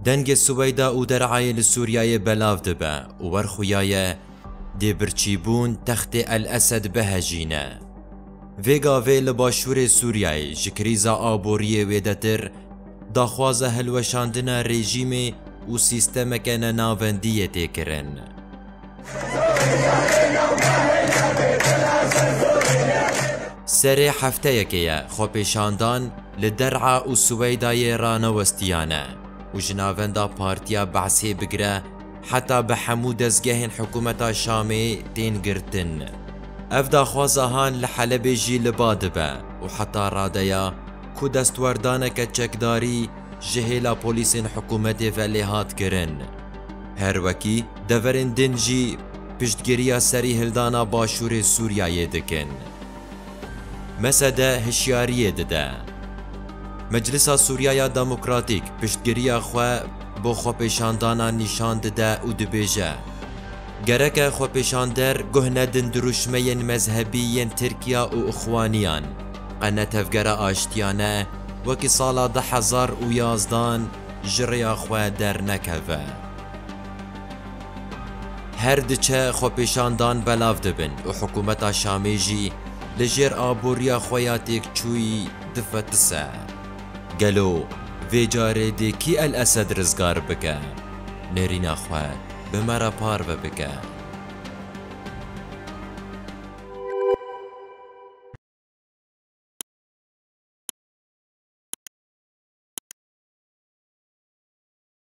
دنگ سويدا و درعای لسوریای بلاف دبه و ورخویای دی برچیبون تخت الاسد بهجینه. ویگا وی لباشور سوریای جکریزا آبوری ویدتر داخوازه هلوشاندن رژیم و سیستم کنه ناوندیه تکرن. سری هفته یکیه خوپیشاندان لدرعا و سویدای رانوستیانه و جناوندا پارتیا بعثی بگره حتی به حمود دزگهن حکومت شامی تین گرتن. افدا خوازهان لحلب جی لبادبه و حتی رادیا کو دستوردانه که چکداری جهیلا پولیسین حکومت ولیهات کرن. هر وکی دورن دنجی پشتگیری سری هلدانا باشور سوریای دکن. مسده هشیاریه دده. مجلس سوریای دموکراتیک پشتگیری خواه بو خوپیشاندانا نشان دده و دبیجه. گرک خوپیشاندر گهنه دروشمین مذهبیین ترکیا و اخوانیان قنه تفگر آشتیانه وکی سالا 2011 جریا خواه در نکوه. هر دچه خوپیشاندان بلاف دبن و حکومت شامی جی لجر آبوریا خویاتیک چوی دفتسه. گلو وی جاره دی کی الاسد رزگار بکه نرین خواه بمرا پار بکه.